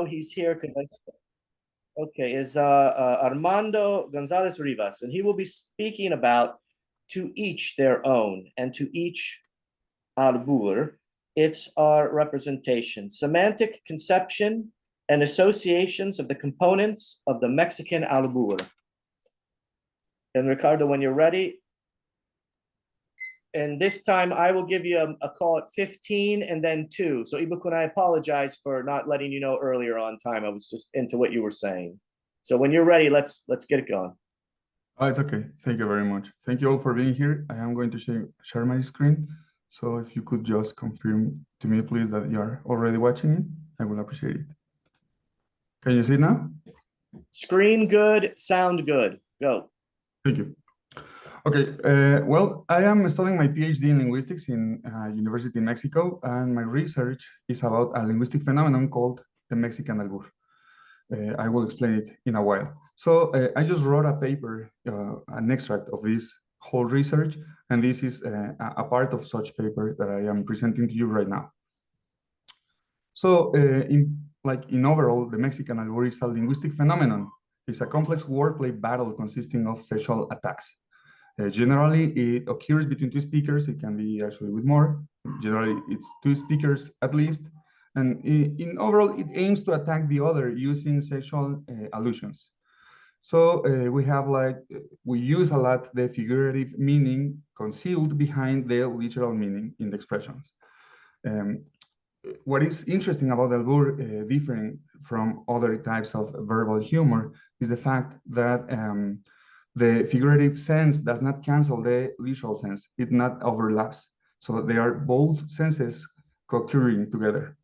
he's here because okay, is Armando González Rivas, and he will be speaking about to each their own, and to each albur. It's our representation, semantic conception, and associations of the components of the Mexican albur. And Ricardo, when you're ready, and this time I will give you a call at 15 and then 2. So Ibukun, I apologize for not letting you know earlier on time. I was just into what you were saying. So when you're ready, let's get it going. Oh, it's okay. Thank you very much. Thank you all for being here. I am going to share my screen. So if you could just confirm to me, please, that you are already watching it, I will appreciate it. Can you see it now? Screen good, sound good. Go. Thank you. Okay, well, I am studying my PhD in linguistics in University in Mexico, and my research is about a linguistic phenomenon called the Mexican albur. I will explain it in a while. So I just wrote a paper, an extract of this whole research, and this is a part of such paper that I am presenting to you right now. So in overall, the Mexican albur is a linguistic phenomenon. It's a complex wordplay battle consisting of sexual attacks. Generally, it occurs between two speakers. It can be actually with more. Generally, it's two speakers at least. And in overall, it aims to attack the other using sexual allusions. So we use a lot the figurative meaning concealed behind the literal meaning in the expressions. What is interesting about albur, different from other types of verbal humor, is the fact that the figurative sense does not cancel the literal sense. It not overlaps. So they are both senses co-occurring together.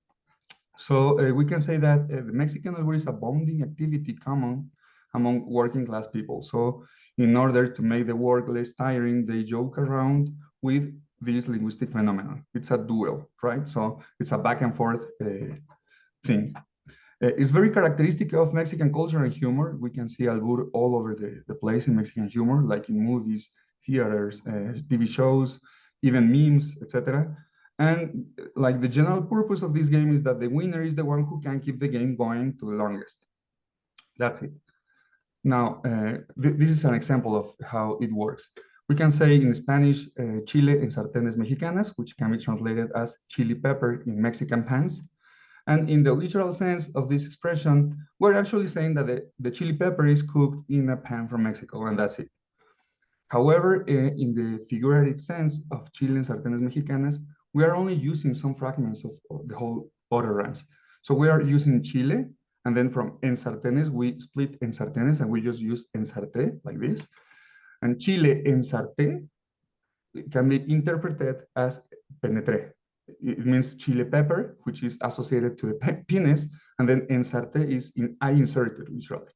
So we can say that the Mexican albur is a bonding activity common among working class people. So in order to make the work less tiring, they joke around with this linguistic phenomenon. It's a duel, right? So it's a back and forth thing. It's very characteristic of Mexican culture and humor. We can see albur all over the place in Mexican humor, like in movies, theaters, TV shows, even memes, etc. And like the general purpose of this game is that the winner is the one who can keep the game going to the longest. That's it. Now, this is an example of how it works. We can say in Spanish, chile en sartenes mexicanas, which can be translated as chili pepper in Mexican pans. And in the literal sense of this expression, we're actually saying that the chili pepper is cooked in a pan from Mexico, and that's it. However, in the figurative sense of chile en sartenes mexicanas, we are only using some fragments of the whole utterance. So we are using chile, and then from en sartenes, we split en sartenes, and we just use en sarté, like this. And chile en sarté can be interpreted as penetré. It means chili pepper, which is associated to the penis, and then ensarte is I inserted, literally.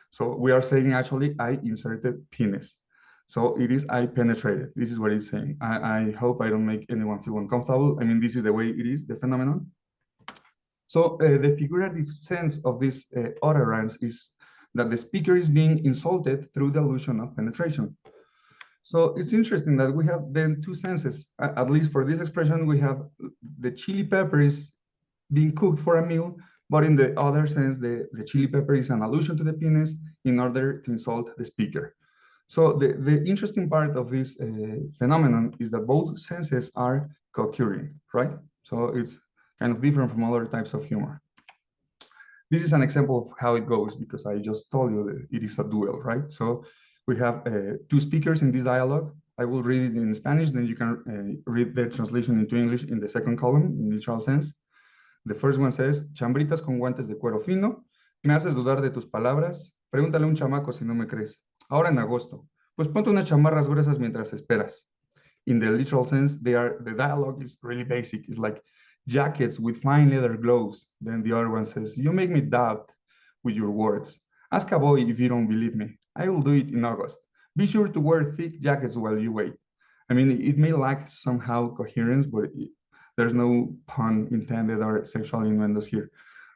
So we are saying actually I inserted penis. So it is I penetrated. This is what it's saying. I hope I don't make anyone feel uncomfortable. I mean, this is the way it is, the phenomenon. So the figurative sense of this utterance is that the speaker is being insulted through the allusion of penetration. So it's interesting that we have then two senses. At least for this expression, we have the chili pepper is being cooked for a meal, but in the other sense, the chili pepper is an allusion to the penis in order to insult the speaker. So the interesting part of this phenomenon is that both senses are co-occurring, right? So it's kind of different from other types of humor. This is an example of how it goes, because I just told you that it is a duel, right? So we have two speakers in this dialogue. I will read it in Spanish, then you can read the translation into English in the second column, in literal sense. The first one says, chambritas con guantes de cuero fino, me haces dudar de tus palabras, pregúntale a un chamaco si no me crees. Ahora en agosto, pues ponte unas chamarras gruesas mientras esperas. In the literal sense, the dialogue is really basic. It's like jackets with fine leather gloves. Then the other one says, you make me doubt with your words. Ask a boy if you don't believe me. I will do it in August. Be sure to wear thick jackets while you wait. I mean, it may lack somehow coherence, but there's no pun intended or sexual innuendos here.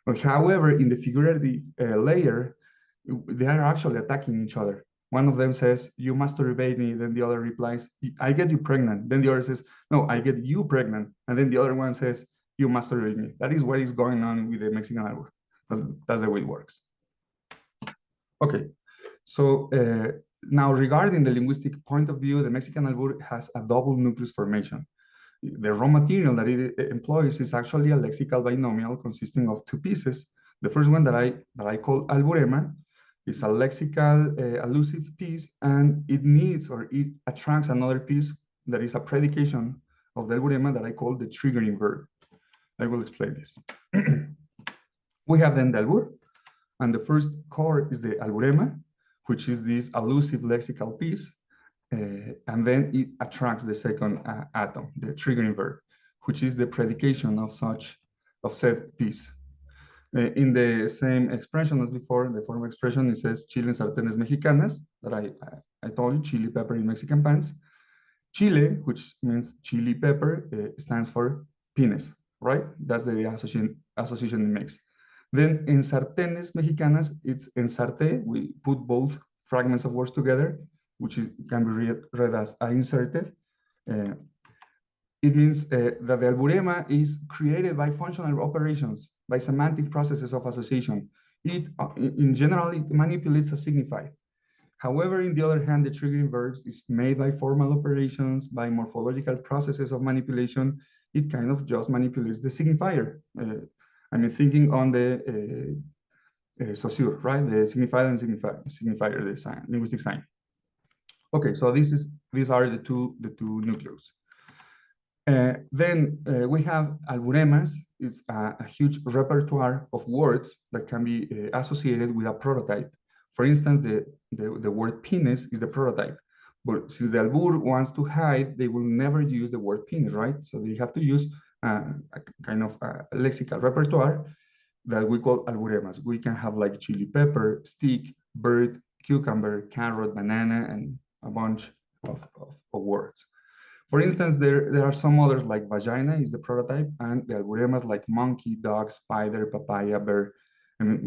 But however, in the figurative layer, they are actually attacking each other. One of them says, you masturbate me. Then the other replies, I get you pregnant. Then the other says, no, I get you pregnant. And then the other one says, you masturbate me. That is what is going on with the Mexican albur. That's the way it works. Okay, so now regarding the linguistic point of view, the Mexican albur has a double nucleus formation. The raw material that it employs is actually a lexical binomial consisting of two pieces. The first one that I call alburema is a lexical allusive piece, and it needs or it attracts another piece that is a predication of the alburema that I call the triggering verb. I will explain this. We have then the albur, and the first core is the alburema, which is this allusive lexical piece. And then it attracts the second atom, the triggering verb, which is the predication of said piece. In the same expression as before, the former expression, it says chile en sartenes mexicanas, that I told you, chili pepper in Mexican pans. Chile, which means chili pepper, stands for pines, right? That's the association it makes. Then in sartenes mexicanas, it's ensarte. We put both fragments of words together, which can be read as I inserted. It means that the alburema is created by functional operations, by semantic processes of association. In general, it manipulates a signified. However, in the other hand, the triggering verbs is made by formal operations, by morphological processes of manipulation. It kind of just manipulates the signifier. I mean, thinking on the saussure, right? The signified and signifier, the sign, linguistic sign. Okay, so these are the two nucleus. Then we have alburemas. It's a huge repertoire of words that can be associated with a prototype. For instance, the word penis is the prototype. But since the albur wants to hide, they will never use the word penis, right? So they have to use a kind of a lexical repertoire that we call alburemas. We can have like chili pepper, stick, bird, cucumber, carrot, banana, and a bunch of words. For instance, there are some others like vagina is the prototype, and the alburemas like monkey, dog, spider, papaya, bear. And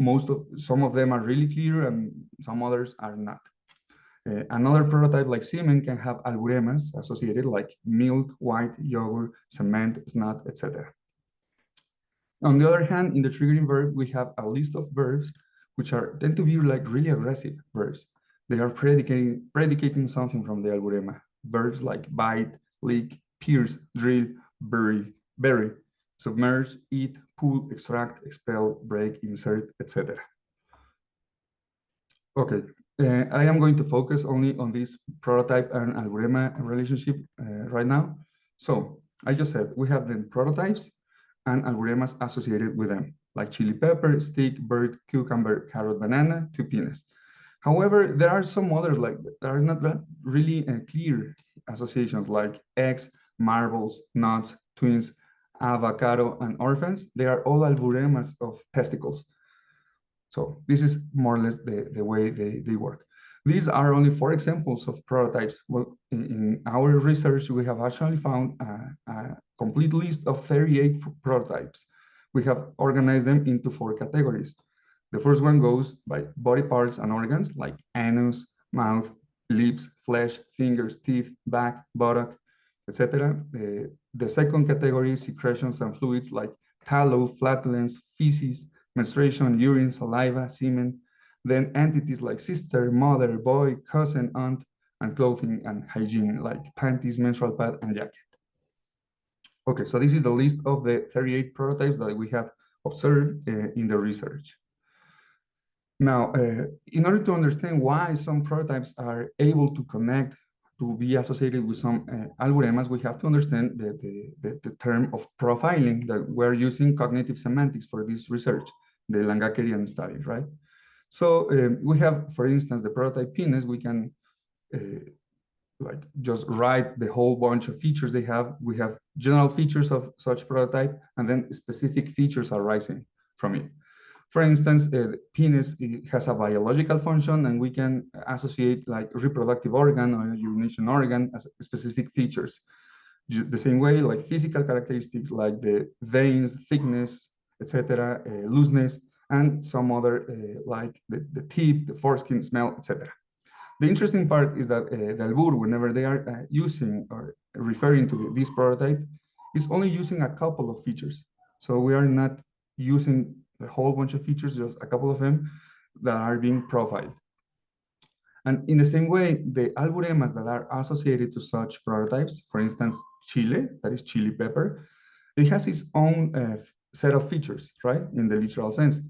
some of them are really clear, and some others are not. Another prototype like semen can have alburemas associated like milk, white, yogurt, cement, snot, etc. On the other hand, in the triggering verb, we have a list of verbs which tend to be like really aggressive verbs. They are predicating something from the alburema. Verbs like bite, lick, pierce, drill, bury, submerge, eat, pull, extract, expel, break, insert, etc. Okay, I am going to focus only on this prototype and alburema relationship right now. So I just said we have the prototypes and alburemas associated with them, like chili pepper, stick, bird, cucumber, carrot, banana, two penis. However, there are some others like that are not that really clear associations, like eggs, marbles, nuts, twins, avocado, and orphans. They are all alburemas of testicles. So this is more or less the way they work. These are only 4 examples of prototypes. Well, in our research, we have actually found a complete list of 38 prototypes. We have organized them into 4 categories. The first one goes by body parts and organs like anus, mouth, lips, flesh, fingers, teeth, back, buttock, etc. The second category is secretions and fluids like tallow, flatulence, feces, menstruation, urine, saliva, semen. Then entities like sister, mother, boy, cousin, aunt, and clothing and hygiene like panties, menstrual pad, and jacket. Okay, so this is the list of the 38 prototypes that we have observed in the research. Now, in order to understand why some prototypes are able to connect, to be associated with some alburemas, we have to understand the term of profiling that we're using cognitive semantics for this research, the Langakerian study, right? So we have, for instance, the prototype penis. We can like just write the whole bunch of features they have. We have general features of such prototype, and then specific features arising from it. For instance, penis has a biological function, and we can associate like reproductive organ or urination organ as specific features. The same way, like physical characteristics like the veins, thickness, etc., looseness, and some other like the teeth, the foreskin, smell, etc. The interesting part is that the albur, whenever they are using or referring to this prototype, is only using a couple of features. So we are not using a whole bunch of features, just a couple of them that are being profiled. And in the same way, the alburemas that are associated to such prototypes, for instance, chile, that is chili pepper, it has its own set of features, right? In the literal sense.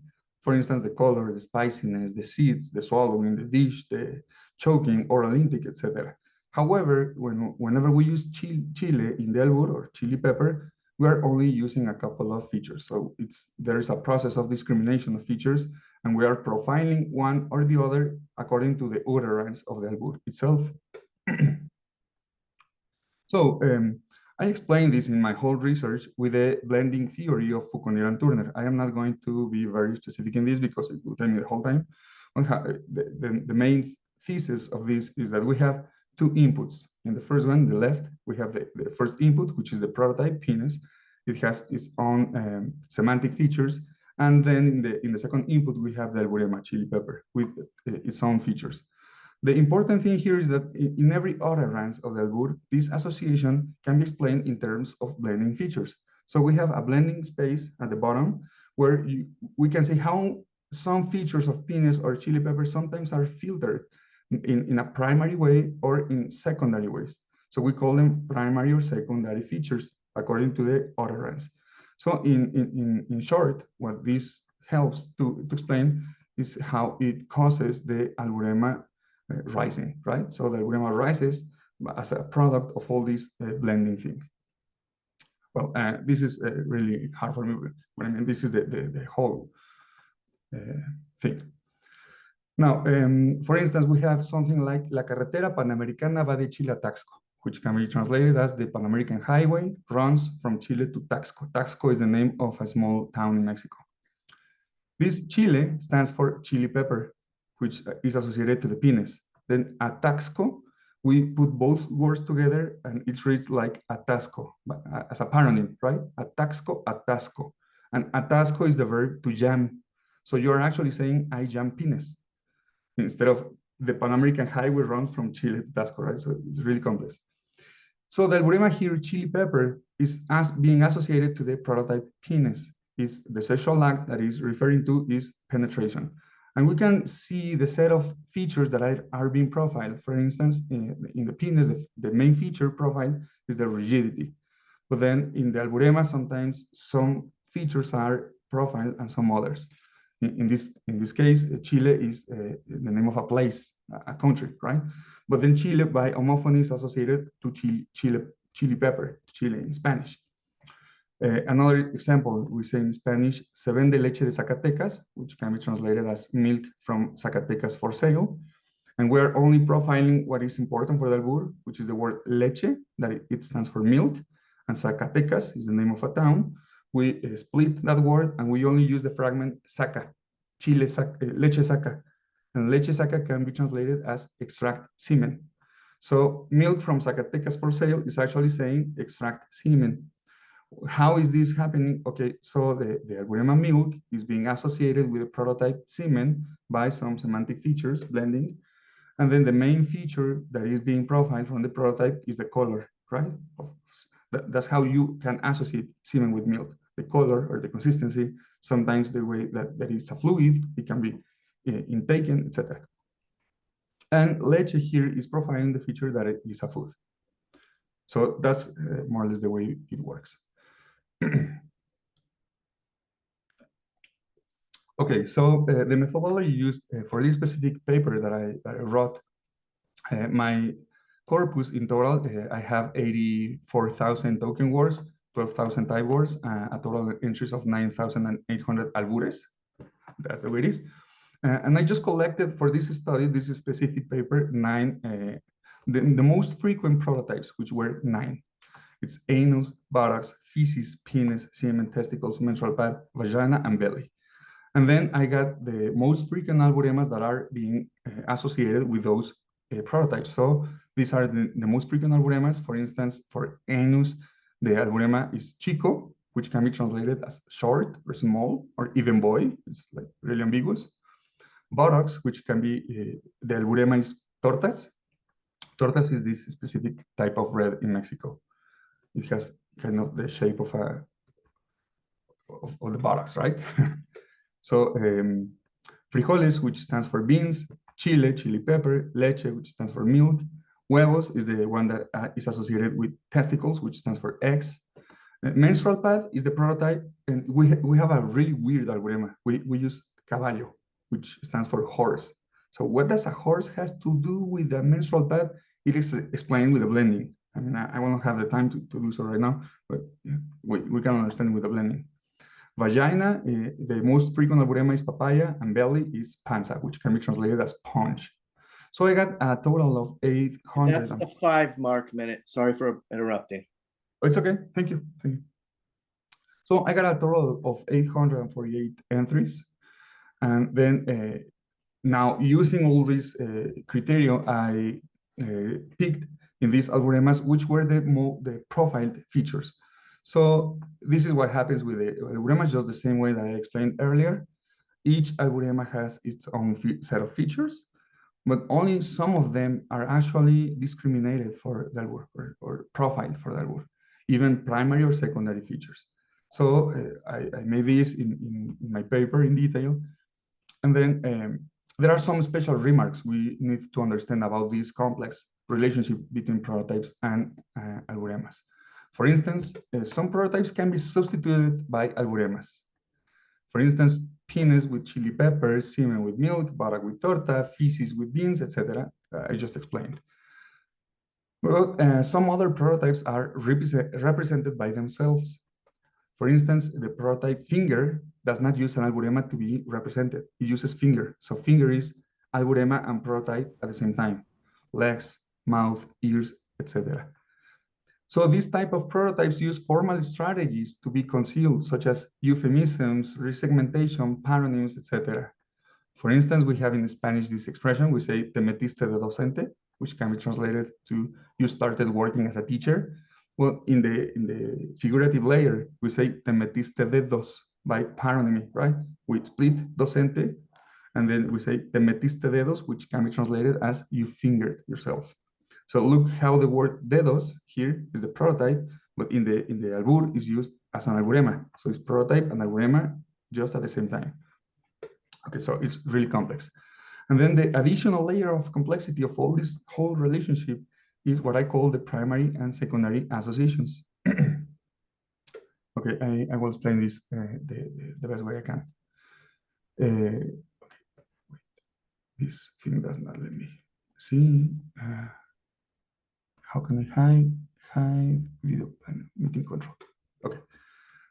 For instance, the color, the spiciness, the seeds, the swallowing, the dish, the choking, oral intake, etc. However, whenever we use chile in the albur or chili pepper, we are only using a couple of features. So there is a process of discrimination of features, and we are profiling one or the other according to the utterance of the albur itself. So I explained this in my whole research with the blending theory of Fauconnier and Turner. I am not going to be very specific in this because it will take me the whole time. The main thesis of this is that we have two inputs. In the first one, the left, we have the first input, which is the prototype penis. It has its own semantic features. And then in the second input, we have the alburema chili pepper with its own features. The important thing here is that in every utterance of the albur, this association can be explained in terms of blending features. So we have a blending space at the bottom where we can say how some features of penis or chili pepper sometimes are filtered in a primary way or in secondary ways. So we call them primary or secondary features according to the utterance. So in short, what this helps to explain is how it causes the alburema rising, right? So the alburema rises as a product of all these blending things. Well, this is really hard for me, but I mean, this is the whole thing. Now, for instance, we have something like La carretera panamericana va de Chile a Taxco, which can be translated as the Pan American Highway runs from Chile to Taxco. Taxco is the name of a small town in Mexico. This Chile stands for chili pepper, which is associated to the penis. Then at Taxco, we put both words together and it reads like atasco, as a paronym, right? Ataxco, atasco. And atasco is the verb to jam. So you're actually saying, I jam penis, instead of the Pan American Highway runs from Chile to Taxco, right? So it's really complex. So the alburema here, chili pepper, is being associated to the prototype penis. Is the sexual act that is referring to is penetration. And we can see the set of features that are being profiled. For instance, in the penis, the main feature profile is the rigidity. But then in the alburema, sometimes some features are profiled and some others. In this case, Chile is the name of a place, a country, right? But then Chile, by homophony, is associated to chili pepper, Chile in Spanish. Another example, we say in Spanish, se vende leche de Zacatecas, which can be translated as milk from Zacatecas for sale. And we're only profiling what is important for the albur, which is the word leche, that it stands for milk, and Zacatecas is the name of a town. We split that word and we only use the fragment saca, Chile saca, leche saca. And leche saca can be translated as extract semen. So milk from Zacatecas for sale is actually saying extract semen. How is this happening? Okay, so the alburema milk is being associated with the prototype semen by some semantic features, blending. And then the main feature that is being profiled from the prototype is the color, right? That's how you can associate semen with milk. The color or the consistency, sometimes the way that it's a fluid, it can be intaken, etc. And leche here is profiling the feature that it is a food. So that's more or less the way it works. Okay, so the methodology used for this specific paper that I wrote, my corpus in total, I have 84,000 token words, 12,000 type words, a total entries of 9,800 albures. That's the way it is. And I just collected for this study, this specific paper, the most frequent prototypes, which were 9. It's anus, buttocks, feces, penis, semen, testicles, menstrual pad, vagina, and belly. And then I got the most frequent alburemas that are being associated with those prototypes. So these are the most frequent alburemas. For instance, for anus, the alburema is chico, which can be translated as short or small, or even boy. It's like really ambiguous. Buttocks, which can be, the alburema is tortas. Tortas is this specific type of bread in Mexico. It has kind of the shape of the buttocks, right? So frijoles, which stands for beans, chile, chili pepper, leche, which stands for milk, huevos is the one that is associated with testicles, which stands for eggs. Menstrual pad is the prototype, and we have a really weird alburema. We use caballo, which stands for horse. So what does a horse has to do with the menstrual pad? It is explained with the blending. I mean, I won't have the time to do so right now, but we can understand with the blending. Vagina, the most frequent alburema is papaya, and belly is panza, which can be translated as punch. So I got a total of 800. That's the 5 minute. Sorry for interrupting. Oh, it's okay. Thank you. Thank you. So I got a total of 848 entries. And then now using all these criteria, I picked in these alburemas, which were the profiled features. So this is what happens with the alburemas, just the same way that I explained earlier. Each alburema has its own set of features, but only some of them are actually discriminated for the albur or profiled for the albur, even primary or secondary features. So I made this in my paper in detail. And then there are some special remarks we need to understand about this complex relationship between prototypes and alburemas. For instance, some prototypes can be substituted by alburemas. For instance, penis with chili pepper, semen with milk, butter with torta, feces with beans, etc. I just explained. But some other prototypes are represented by themselves. For instance, the prototype finger does not use an alburema to be represented. It uses finger. So finger is alburema and prototype at the same time. Legs, mouth, ears, etc. So these type of prototypes use formal strategies to be concealed, such as euphemisms, resegmentation, paronyms, etc. For instance, we have in Spanish this expression, we say, te metiste de docente, which can be translated to, you started working as a teacher. Well, in the figurative layer, we say, te metiste de dos, by paronymy, right? We split docente, and then we say, te metiste dedos, which can be translated as you fingered yourself. So look how the word dedos here is the prototype, but in the albur is used as an alburema. So it's prototype and alburema just at the same time. Okay, so it's really complex. And then the additional layer of complexity of all this whole relationship is what I call the primary and secondary associations. Okay, I will explain this the best way I can. Okay, wait. This thing does not let me see. How can I hide video meeting control? Okay.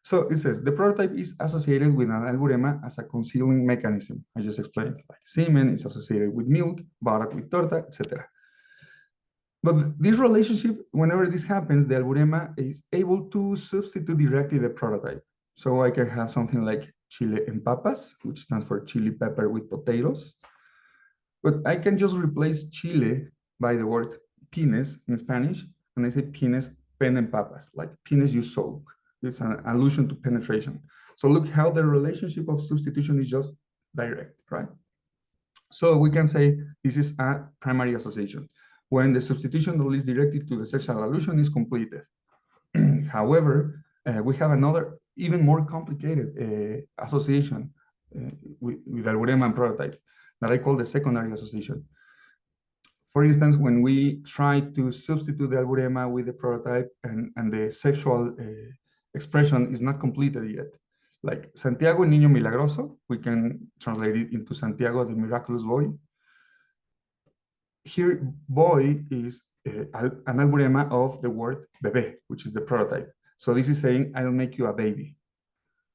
So it says the prototype is associated with an alburema as a concealing mechanism. I just explained, like semen is associated with milk, butter with torta, etc. But this relationship, whenever this happens, the alburema is able to substitute directly the prototype. So I can have something like chile en papas, which stands for chili pepper with potatoes. But I can just replace chile by the word penis in Spanish, and I say penis pen en papas, like penis you soak. It's an allusion to penetration. So look how the relationship of substitution is just direct, right? So we can say this is a primary association when the substitution that leads directly to the sexual allusion is completed. However, we have another even more complicated association with alburema and prototype that I call the secondary association. For instance, when we try to substitute the alburema with the prototype and the sexual expression is not completed yet. Like Santiago Niño Milagroso, we can translate it into Santiago the Miraculous Boy. Here, boy is an alburema of the word bebé, which is the prototype. So this is saying, I'll make you a baby.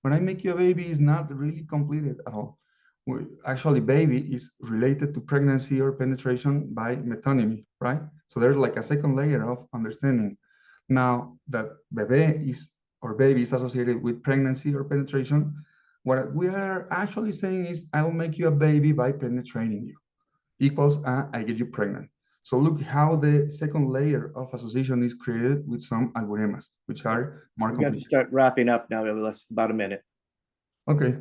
When I make you a baby is not really completed at all. Actually, baby is related to pregnancy or penetration by metonymy, right? So there's like a second layer of understanding. Now that bebé is or baby is associated with pregnancy or penetration, what we are actually saying is, I will make you a baby by penetrating you, equals I get you pregnant. So look how the second layer of association is created with some alburemas, which are more complicated. We have to start wrapping up now. We have about a minute. Okay.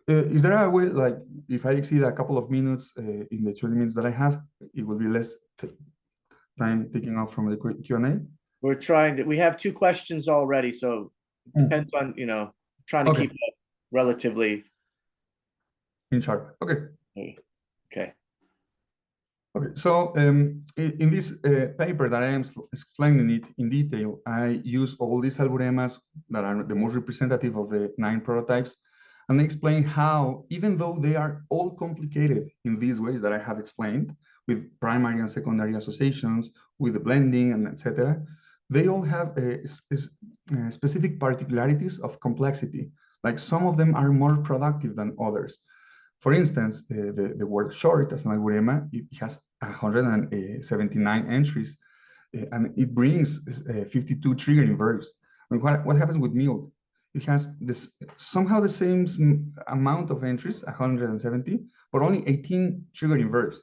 Is there a way, like, if I exceed a couple of minutes in the 20 minutes that I have, it will be less time taking off from the Q&A? We're trying to, we have 2 questions already, so it depends on, trying to keep up. relatively. In sharp. Okay. Okay. Okay. So in this paper that I am explaining it in detail, I use all these alburemas that are the most representative of the 9 prototypes, and explain how, even though they are all complicated in these ways that I have explained, with primary and secondary associations, with the blending and etc., they all have specific particularities of complexity. Like some of them are more productive than others. For instance, the word short as an alburema, it has 179 entries, and it brings 52 triggering verbs. And what happens with milk? It has this somehow the same amount of entries, 170, but only 18 triggering verbs.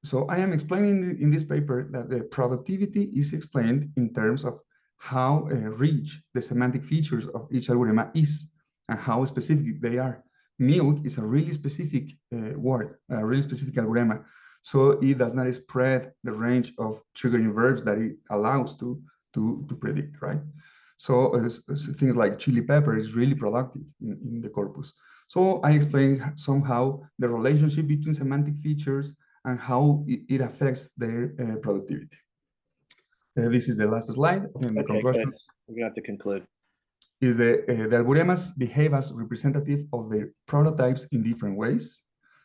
So I am explaining in this paper that the productivity is explained in terms of how rich the semantic features of each alburema is and how specific they are. Milk is a really specific word, a really specific alburema. So it does not spread the range of triggering verbs that it allows to predict, right? So things like chili pepper is really productive in the corpus. So I explain somehow the relationship between semantic features and how it affects their productivity. This is the last slide. In the conclusions, we're going to have to conclude. Is the alburemas behave as representative of their prototypes in different ways.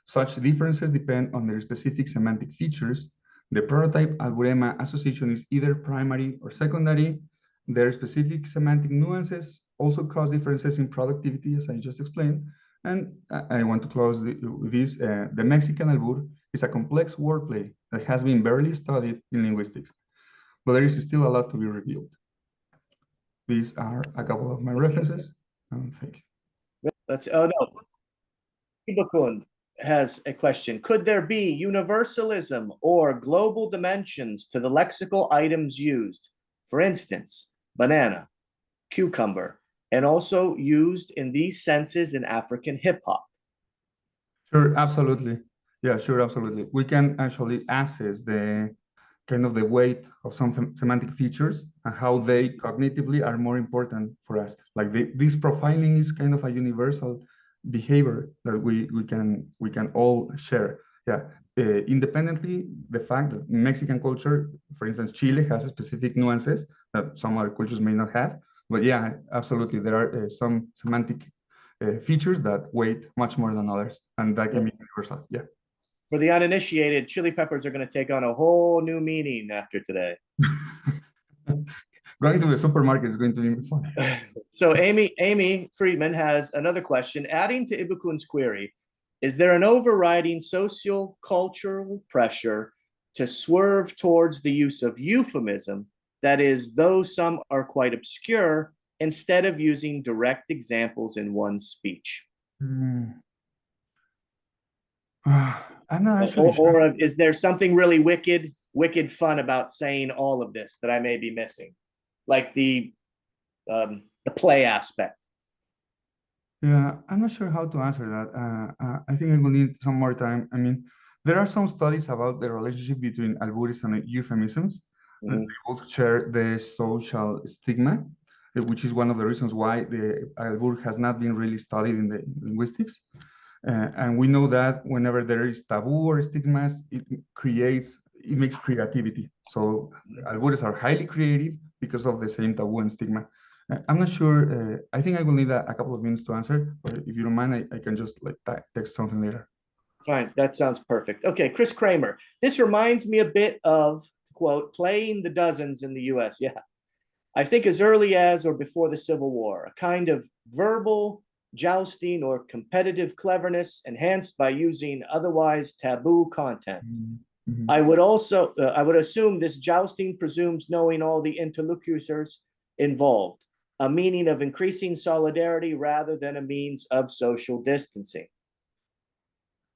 Such differences depend on their specific semantic features. The prototype alburema association is either primary or secondary. Their specific semantic nuances also cause differences in productivity, as I just explained. And I want to close with this. The Mexican albur is a complex wordplay that has been barely studied in linguistics, but there is still a lot to be revealed. These are a couple of my references. Thank you. That's, oh no. Ibukun has a question. Could there be universalism or global dimensions to the lexical items used? For instance, banana, cucumber, and also used in these senses in African hip hop. Sure, absolutely. Yeah, sure, absolutely. We can actually assess the kind of the weight of some semantic features and how they cognitively are more important for us. Like this profiling is kind of a universal behavior that we can all share. Yeah, independently, the fact that Mexican culture, for instance, Chile has specific nuances that some other cultures may not have. But yeah, absolutely, there are some semantic features that weight much more than others, and that can be universal. Yeah. For the uninitiated, chili peppers are going to take on a whole new meaning after today. Going to the supermarket is going to be fun. So Amy Friedman has another question. Adding to Ibukun's query, is there an overriding social cultural pressure to swerve towards the use of euphemism, that is, though some are quite obscure, instead of using direct examples in one's speech? I'm not actually sure. Or is there something really wicked fun about saying all of this that I may be missing? Like the play aspect. Yeah, I'm not sure how to answer that. I think I will need some more time. I mean, there are some studies about the relationship between albures and euphemisms. They both share the social stigma, which is one of the reasons why the albur has not been really studied in the linguistics. And we know that whenever there is taboo or stigmas, it makes creativity. So albures are highly creative because of the same taboo and stigma. I'm not sure. I think I will need a couple of minutes to answer, but if you don't mind, I can just like text something later. Fine, that sounds perfect. Okay, Chris Kramer. This reminds me a bit of, quote, playing the dozens in the US. Yeah. I think as early as or before the Civil War, a kind of verbal jousting or competitive cleverness enhanced by using otherwise taboo content. Mm-hmm. I would assume this jousting presumes knowing all the interlocutors involved, a meaning of increasing solidarity rather than a means of social distancing.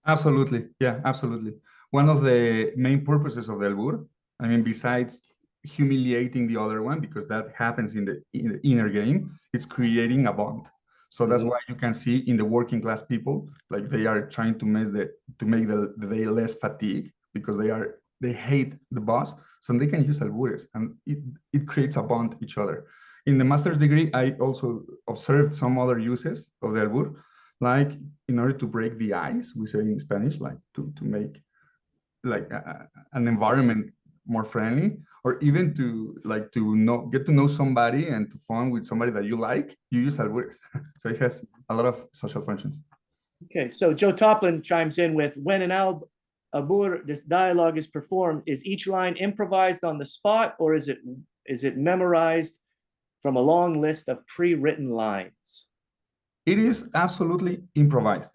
Absolutely. Yeah, absolutely. One of the main purposes of the albur, I mean, besides humiliating the other one, because that happens in the inner game, it's creating a bond. So that's why you can see in the working class people, like they are trying to make the day less fatigued because they hate the boss. So they can use albures and it creates a bond each other. in the master's degree, I also observed some other uses of the albur, like in order to break the ice, we say in Spanish, like to make like an environment more friendly, or even to like to get to know somebody and to fun with somebody that you like, you use albures. So it has a lot of social functions. Okay, so Joe Toplin chimes in with, when an albur, this dialogue is performed, is each line improvised on the spot, or is it memorized from a long list of pre-written lines? It is absolutely improvised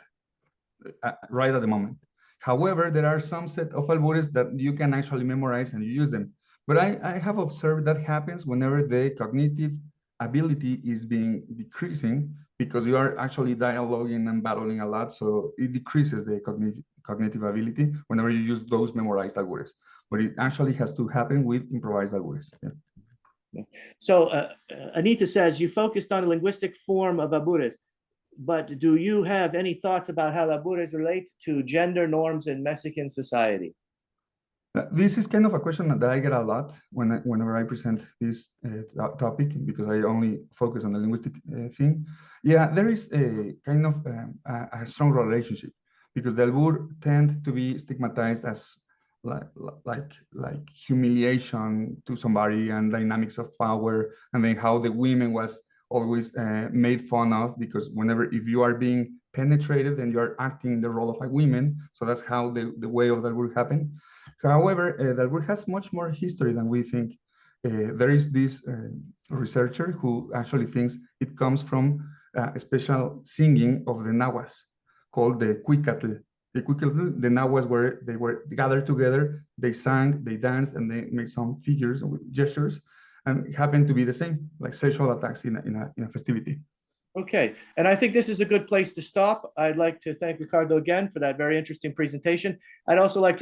right at the moment. However, there are some set of albures that you can actually memorize and you use them. But I have observed that happens whenever the cognitive ability is being decreasing, because you are actually dialoguing and battling a lot. So it decreases the cognitive ability whenever you use those memorized albures. But it actually has to happen with improvised albures. Yeah. So Anita says, you focused on a linguistic form of albures, but do you have any thoughts about how albures relate to gender norms in Mexican society? This is kind of a question that I get a lot whenever I present this topic, because I only focus on the linguistic thing. Yeah, there is a kind of a strong relationship, because the albur tend to be stigmatized as like humiliation to somebody and dynamics of power, and then how the women was always made fun of, because if you are being penetrated, then you are acting the role of a woman. So that's how the way of the albur happened. However, the albur has much more history than we think. There is this researcher who actually thinks it comes from a special singing of the Nahuas called the Cuicatl. The Cuicatl, the Nahuas they were gathered together, they sang, they danced, and they made some figures with gestures, and it happened to be the same, like sexual attacks in a festivity. Okay, and I think this is a good place to stop. I'd like to thank Ricardo again for that very interesting presentation. I'd also like to